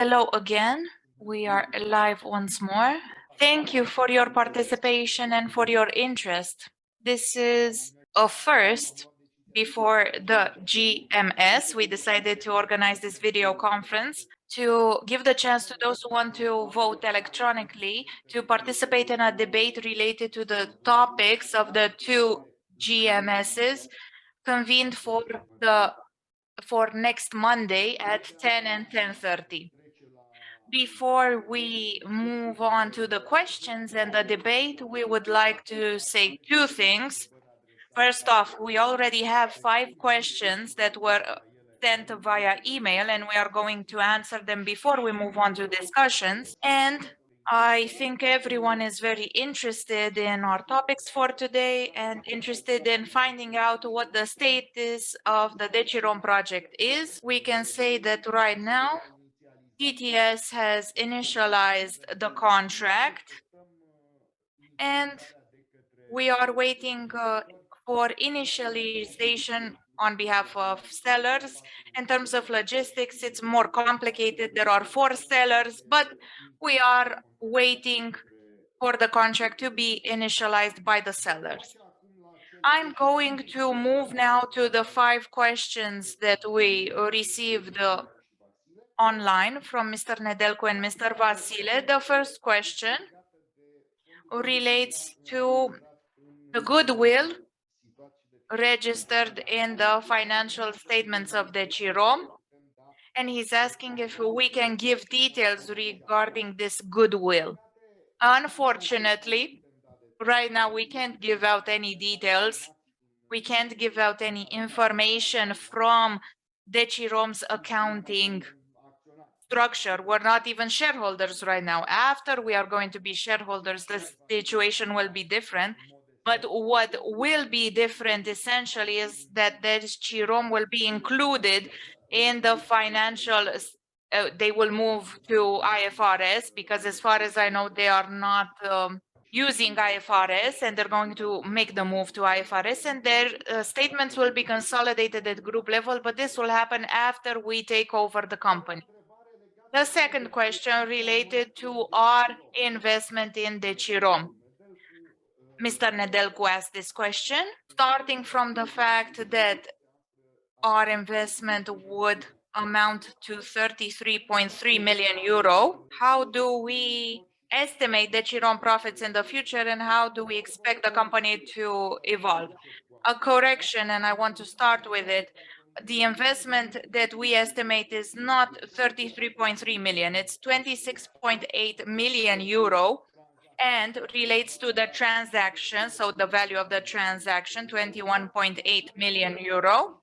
Hello again. We are live once more. Thank you for your participation and for your interest. This is a first. Before the GMS, we decided to organize this video conference to give the chance to those who want to vote electronically to participate in a debate related to the topics of the two GMSs convened for next Monday at 10 and 10:30. Before we move on to the questions and the debate, we would like to say two things. First off, we already have 5 questions that were sent via email, and we are going to answer them before we move on to discussions. And I think everyone is very interested in our topics for today and interested in finding out what the status of the DECIROM project is. We can say that right now, TTS has initialized the contract, and we are waiting for initialization on behalf of sellers. In terms of logistics, it's more complicated. There are 4 sellers, but we are waiting for the contract to be initialized by the sellers. I'm going to move now to the 5 questions that we received online from Mr. Nedelcu and Mr. Vasile. The first question relates to the goodwill registered in the financial statements of the DECIROM, and he's asking if we can give details regarding this goodwill. Unfortunately, right now we can't give out any details. We can't give out any information from DECIROM's accounting structure. We're not even shareholders right now. After we are going to be shareholders, the situation will be different. But what will be different essentially is that DECIROM will be included in the financial, they will move to IFRS, because as far as I know, they are not using IFRS, and they're going to make the move to IFRS, and their statements will be consolidated at group level, but this will happen after we take over the company. The second question related to our investment in DECIROM. Mr. Nedelcu asked this question, starting from the fact that our investment would amount to 33.3 million euro. How do we estimate DECIROM profits in the future, and how do we expect the company to evolve? A correction, and I want to start with it. The investment that we estimate is not 33.3 million, it's 26.8 million euro, and relates to the transaction, so the value of the transaction, 21.8 million euro,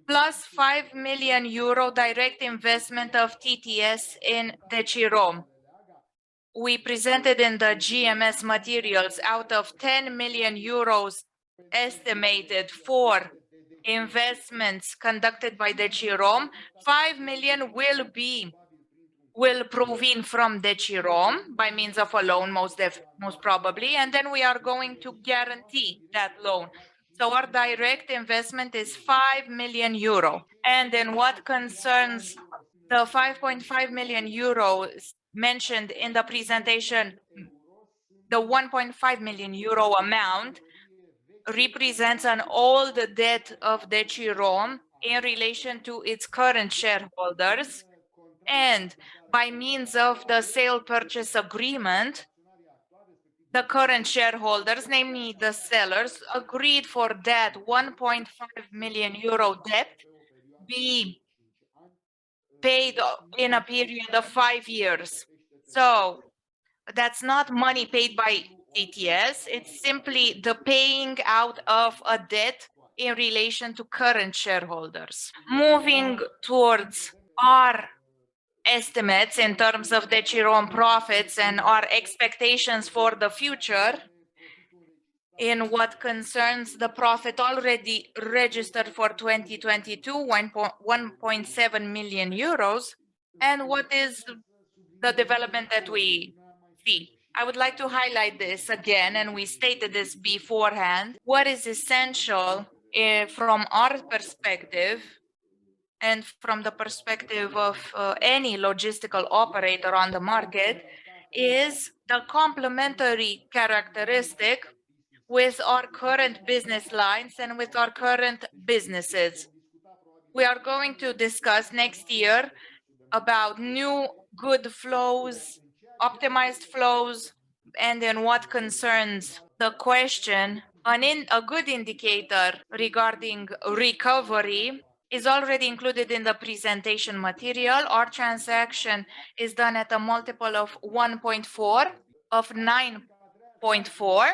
plus 5 million euro direct investment of TTS in DECIROM. We presented in the GMS materials, out of 10 million euros estimated for investments conducted by DECIROM, 5 million will provene from DECIROM by means of a loan, most probably, and then we are going to guarantee that loan. So our direct investment is 5 million euro. And then what concerns the 5.5 million euros mentioned in the presentation, the 1.5 million euro amount represents an old debt of DECIROM in relation to its current shareholders, and by means of the sale purchase agreement, the current shareholders, namely the sellers, agreed for that 1.5 million euro debt be paid in a period of 5 years. So that's not money paid by TTS, it's simply the paying out of a debt in relation to current shareholders. Moving towards our estimates in terms of DECIROM profits and our expectations for the future, in what concerns the profit already registered for 2022, 1.7 million euros, and what is the development that we see. I would like to highlight this again, and we stated this beforehand. What is essential from our perspective, and from the perspective of any logistical operator on the market, is the complementary characteristic with our current business lines and with our current businesses. We are going to discuss next year about new good flows, optimized flows, and in what concerns the question, a good indicator regarding recovery is already included in the presentation material. Our transaction is done at a multiple of 1.4, of 9.4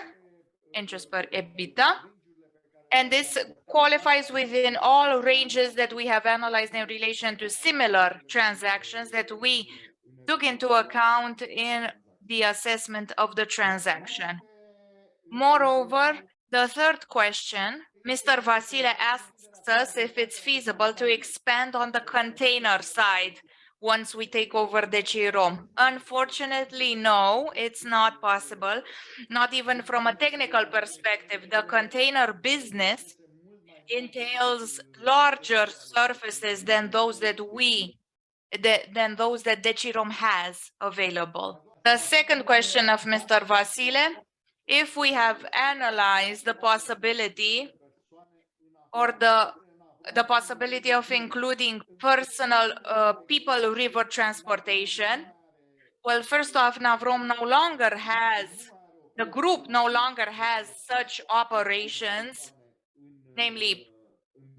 interest per EBITDA. And this qualifies within all ranges that we have analyzed in relation to similar transactions that we took into account in the assessment of the transaction. Moreover, the third question, Mr. Vasile asks us if it's feasible to expand on the container side once we take over Decirom. Unfortunately, no, it's not possible, not even from a technical perspective. The container business entails larger surfaces than those that Decirom has available. The second question of Mr. Vasile, if we have analyzed the possibility or the possibility of including personal people river transportation. Well, first off, Navrom no longer has, the group no longer has such operations, namely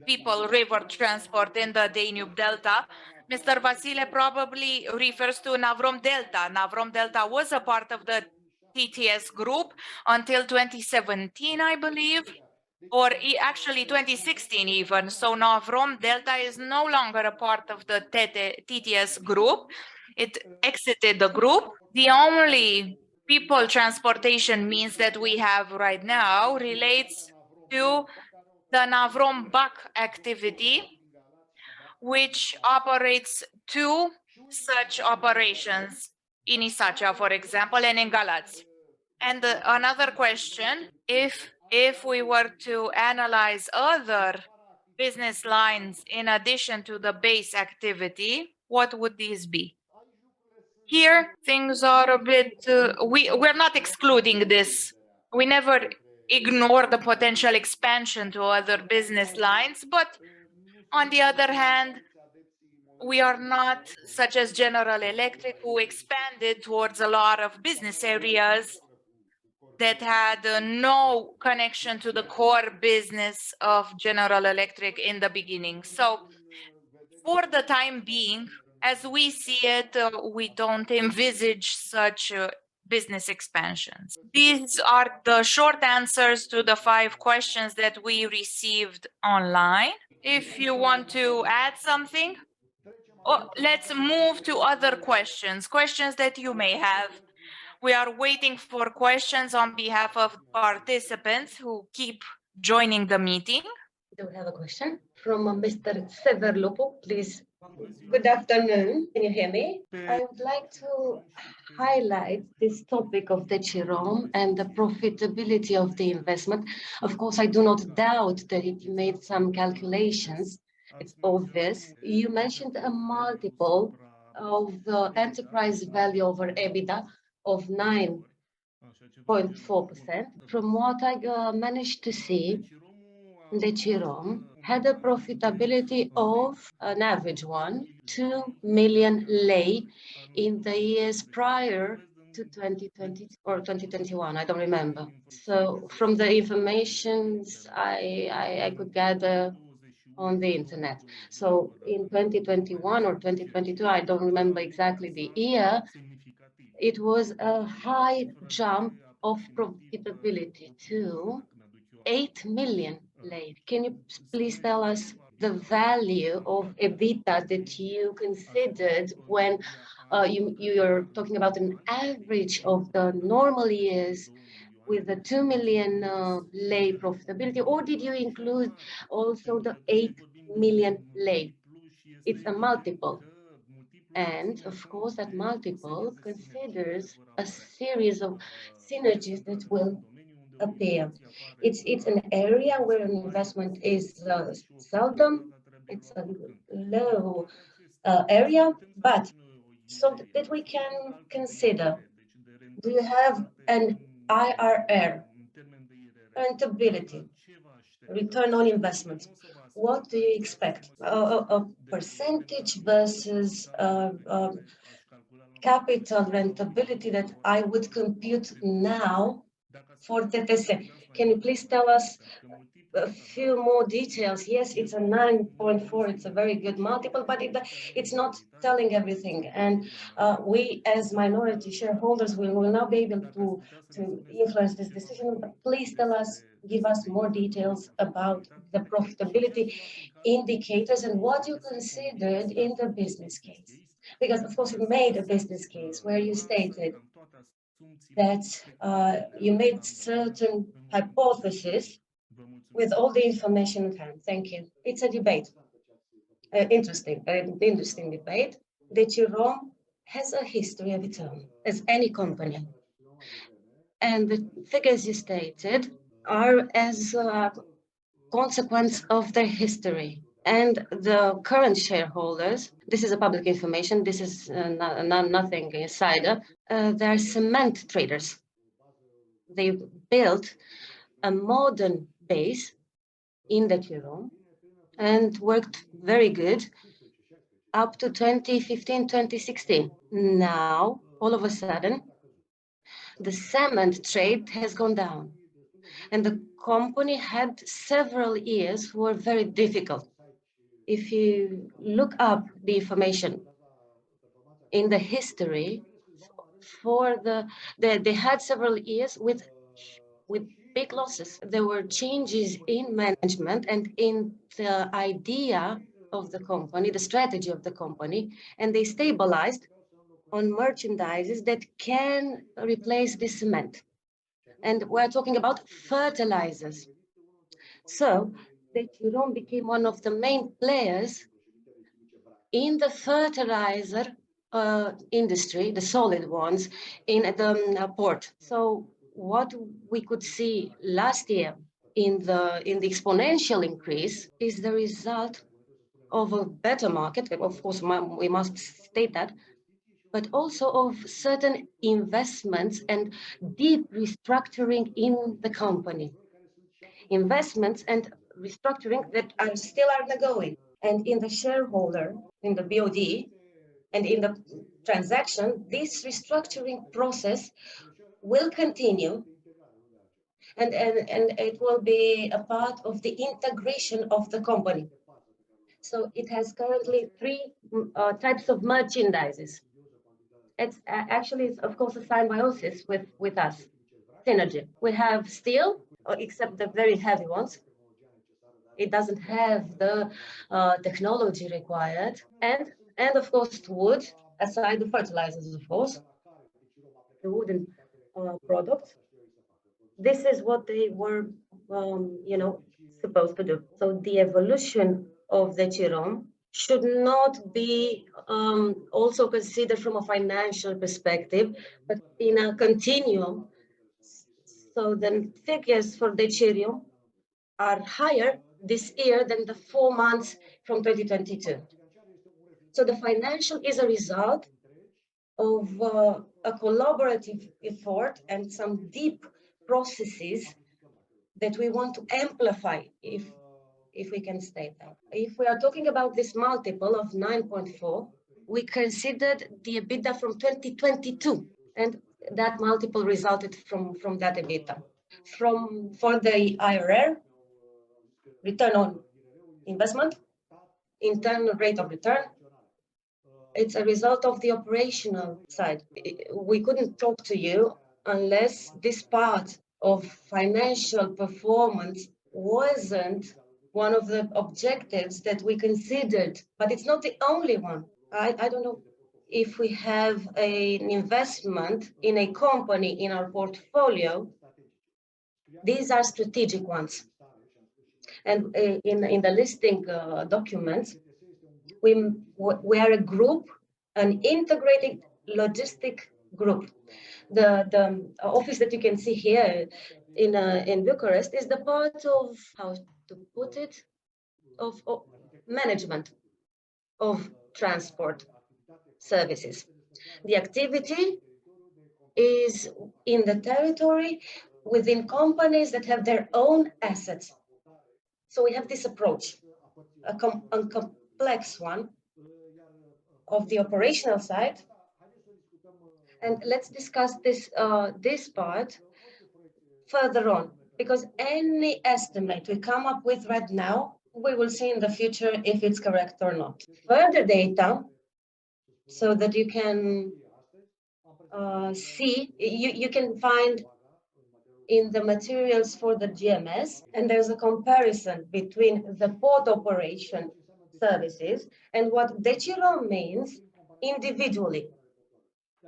people river transport in the Danube Delta. Mr. Vasile probably refers to Navrom Delta. Navrom Delta was a part of the TTS group until 2017, I believe, or actually 2016 even. So Navrom Delta is no longer a part of the TTS group. It exited the group. The only people transportation means that we have right now relates to the Navrom Bac activity, which operates two such operations in Isacea, for example, and in Galați. And another question, if we were to analyze other business lines in addition to the base activity, what would these be? Here, things are a bit, we're not excluding this. We never ignore the potential expansion to other business lines, but on the other hand, we are not such as General Electric, who expanded towards a lot of business areas that had no connection to the core business of General Electric in the beginning. So for the time being, as we see it, we don't envisage such business expansions. These are the short answers to the 5 questions that we received online. If you want to add something, let's move to other questions that you may have. We are waiting for questions on behalf of participants who keep joining the meeting. We do have a question from Mr. Severlupu, please. Good afternoon. Can you hear me? I would like to highlight this topic of Decirom and the profitability of the investment. Of course, I do not doubt that it made some calculations. It's obvious. You mentioned a multiple of the enterprise value over EBITDA of 9.4%. From what I managed to see, Decirom had a profitability of an average one, 2 million lei in the years prior to 2020 or 2021, I don't remember. So from the information I could gather on the internet. So in 2021 or 2022, I don't remember exactly the year, it was a high jump of profitability to 8 million lei. Can you please tell us the value of EBITDA that you considered when you're talking about an average of the normal years with the 2 million lei profitability, or did you include also the 8 million lei? It's a multiple. And of course, that multiple considers a series of synergies that will appear. It's an area where an investment is seldom It's a low area, but so that we can consider, do you have an IRR, rentability, return on investment? What do you expect? A percentage versus capital rentability that I would compute now for TTC. Can you please tell us a few more details? Yes, it's a 9.4. It's a very good multiple, but it's not telling everything. And we, as minority shareholders, will not be able to influence this decision. But please tell us, give us more details about the profitability indicators and what you considered in the business case. Because of course you made a business case where you stated that you made certain hypotheses with all the information at hand. Thank you. It's a debate. Interesting debate. Decirom has a history of its own, as any company. And the figures you stated are as a consequence of their history. And the current shareholders, this is a public information, this is nothing insider, they're cement traders. They built a modern base in the Decirom and worked very good up to 2015, 2016. Now, all of a sudden, the cement trade has gone down. And the company had several years were very difficult. If you look up the information in the history, they had several years with big losses. There were changes in management and in the idea of the company, the strategy of the company, and they stabilized on merchandises that can replace the cement. And we're talking about fertilizers. So the Decirom became one of the main players in the fertilizer industry, the solid ones, in the port. So what we could see last year in the exponential increase is the result of a better market. Of course, we must state that, but also of certain investments and deep restructuring in the company. Investments and restructuring that are still undergoing. And in the shareholder, in the BOD, and in the transaction, this restructuring process will continue, and it will be a part of the integration of the company. So it has currently three types of merchandises. It's actually, of course, a symbiosis with us, synergy. We have steel, except the very heavy ones. It doesn't have the technology required, and of course wood, aside the fertilizers, of course, the wooden products. This is what they were, supposed to do. So the evolution of the Decirom should not be also considered from a financial perspective, but in a continuum. So the figures for the Decirom are higher this year than the 4 months from 2022. So the financial is a result of a collaborative effort and some deep processes that we want to amplify, if we can state that. If we are talking about this multiple of 9.4, we considered the EBITDA from 2022, and that multiple resulted from that EBITDA. For the IRR, return on investment, internal rate of return, it's a result of the operational side. We couldn't talk to you unless this part of financial performance wasn't one of the objectives that we considered, but it's not the only one. I don't know if we have an investment in a company in our portfolio. These are strategic ones. And in the listing documents, we are a group, an integrated logistic group. The office that you can see here in Bucharest is the part of, how to put it, of management of transport services. The activity is in the territory within companies that have their own assets. So we have this approach, a complex one of the operational side. And let's discuss this part further on, because any estimate we come up with right now, we will see in the future if it's correct or not. Further data, so that you can see, you can find in the materials for the GMS, and there's a comparison between the port operation services and what DECIRO means individually.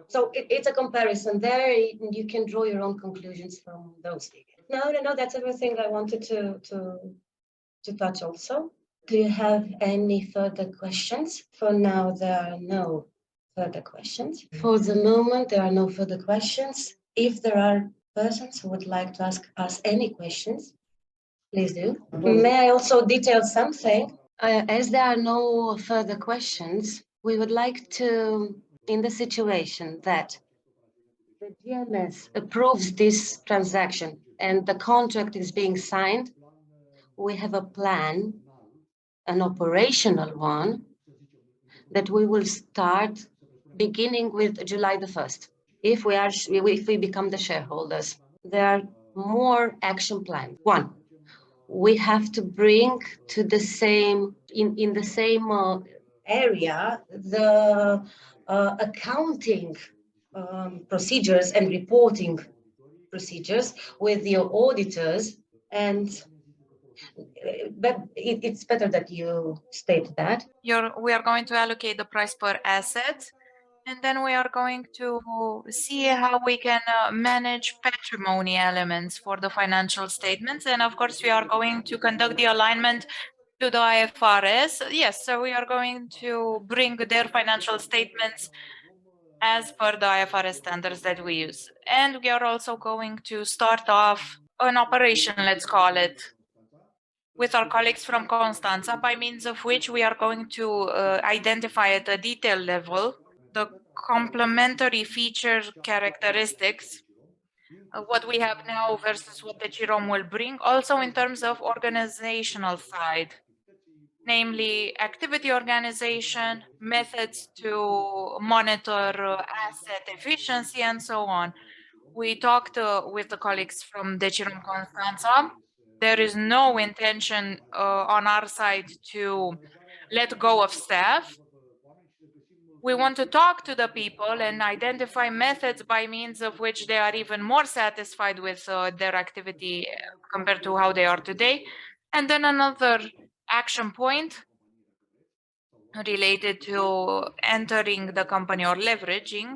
So it's a comparison there. You can draw your own conclusions from those figures. No, that's everything I wanted to touch also. Do you have any further questions? For now, there are no further questions. For the moment, there are no further questions. If there are persons who would like to ask us any questions, please do. May I also detail something? As there are no further questions, we would like to, in the situation that the GMS approves this transaction and the contract is being signed, we have a plan, an operational one, that we will start beginning with July the 1st. If we become the shareholders, there are more action plans. One, we have to bring to the same, in the same area, the accounting procedures and reporting procedures with your auditors, and but it's better that you state that. We are going to allocate the price per asset, and then we are going to see how we can manage patrimony elements for the financial statements. And of course, we are going to conduct the alignment to the IFRS. Yes, so we are going to bring their financial statements as per the IFRS standards that we use. And we are also going to start off an operation, let's call it, with our colleagues from Constanța, by means of which we are going to identify at a detail level the complementary feature characteristics of what we have now versus what the DECIROM will bring, also in terms of organizational side, namely activity organization, methods to monitor asset efficiency, and so on. We talked with the colleagues from DECIROM Constanța. There is no intention on our side to let go of staff. We want to talk to the people and identify methods by means of which they are even more satisfied with their activity compared to how they are today. And then another action point related to entering the company or leveraging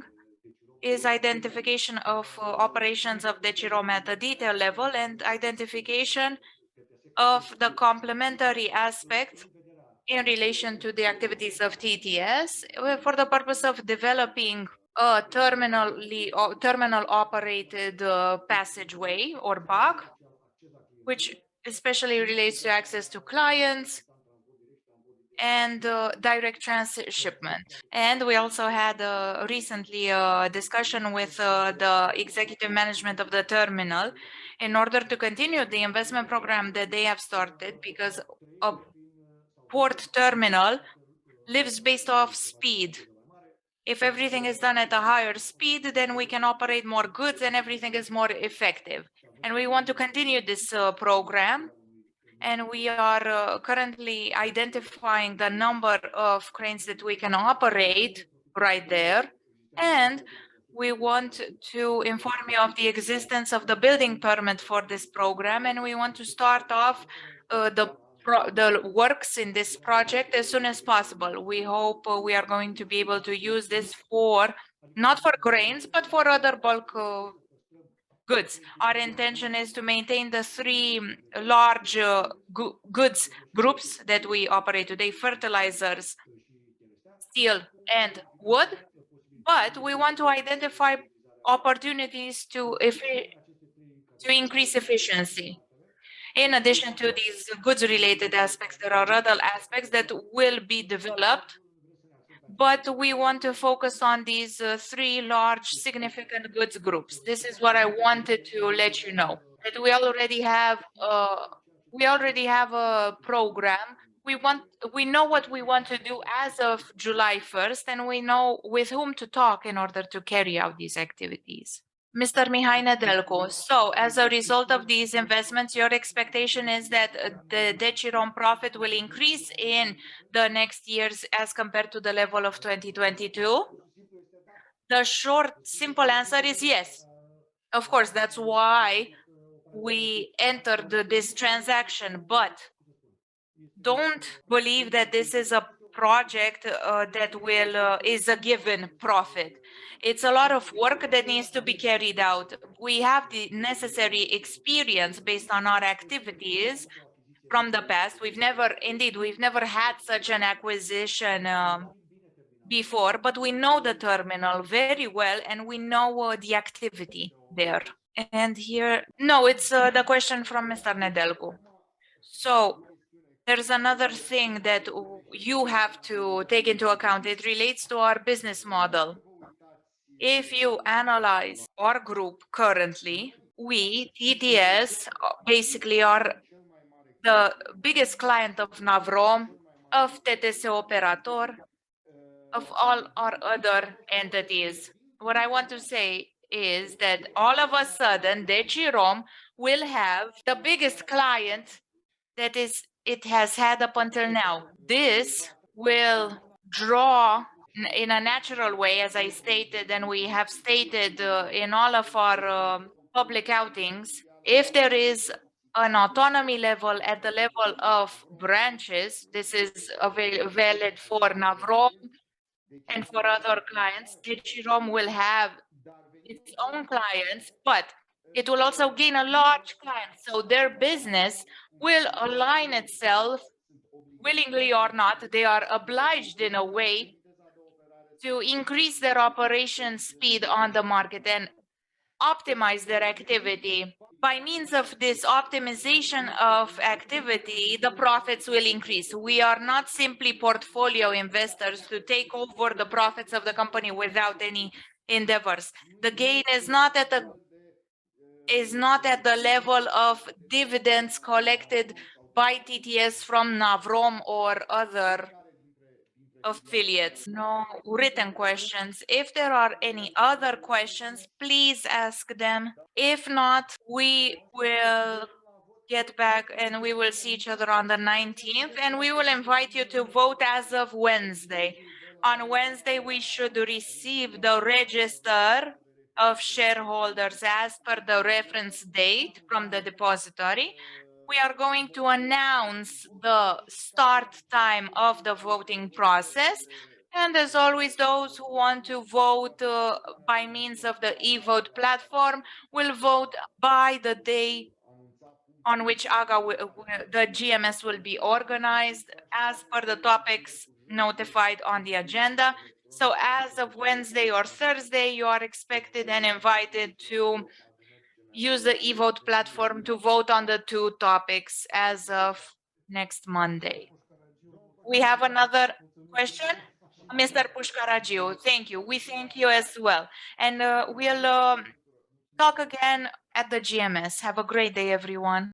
is identification of operations of DECIROM at a detail level and identification of the complementary aspects in relation to the activities of TTS for the purpose of developing a terminal operated passageway or BOC, which especially relates to access to clients and direct transshipment. And we also had recently a discussion with the executive management of the terminal in order to continue the investment program that they have started, because a port terminal lives based off speed. If everything is done at a higher speed, then we can operate more goods and everything is more effective. And we want to continue this program. And we are currently identifying the number of cranes that we can operate right there. And we want to inform you of the existence of the building permit for this program. And we want to start off the works in this project as soon as possible. We hope we are going to be able to use this for, not for grains, but for other bulk goods. Our intention is to maintain the three large goods groups that we operate today: fertilizers, steel, and wood. But we want to identify opportunities to increase efficiency. In addition to these goods-related aspects, there are other aspects that will be developed, but we want to focus on these three large significant goods groups. This is what I wanted to let you know, that we already have a program. We know what we want to do as of July 1st, and we know with whom to talk in order to carry out these activities. Mr. Mihai Nedelcu, so as a result of these investments, your expectation is that the Decirom profit will increase in the next years as compared to the level of 2022? The short, simple answer is yes. Of course, that's why we entered this transaction, but don't believe that this is a project that is a given profit. It's a lot of work that needs to be carried out. We have the necessary experience based on our activities from the past. We've never had such an acquisition before, but we know the terminal very well and we know the activity there. And here, no, it's the question from Mr. Nedelcu. So there's another thing that you have to take into account. It relates to our business model. If you analyze our group currently, we, TTS, basically are the biggest client of Navrom, of TTS Operator, of all our other entities. What I want to say is that all of a sudden, Decirom will have the biggest client that it has had up until now. This will draw in a natural way, as I stated, and we have stated in all of our public outings, if there is an autonomy level at the level of branches, this is valid for Navrom and for other clients, Decirom will have its own clients, but it will also gain a large client. So their business will align itself, willingly or not, they are obliged in a way to increase their operation speed on the market and optimize their activity. By means of this optimization of activity, the profits will increase. We are not simply portfolio investors to take over the profits of the company without any endeavors. The gain is not at the level of dividends collected by TTS from Navrom or other affiliates. No written questions. If there are any other questions, please ask them. If not, we will get back and we will see each other on the 19th, and we will invite you to vote as of Wednesday. On Wednesday, we should receive the register of shareholders as per the reference date from the depository. We are going to announce the start time of the voting process. And as always, those who want to vote by means of the e-vote platform will vote by the day on which the GMS will be organized as per the topics notified on the agenda. So as of Wednesday or Thursday, you are expected and invited to use the e-vote platform to vote on the two topics as of next Monday. We have another question? Mr. Pushkaragiu, thank you. We thank you as well. And we'll talk again at the GMS. Have a great day, everyone.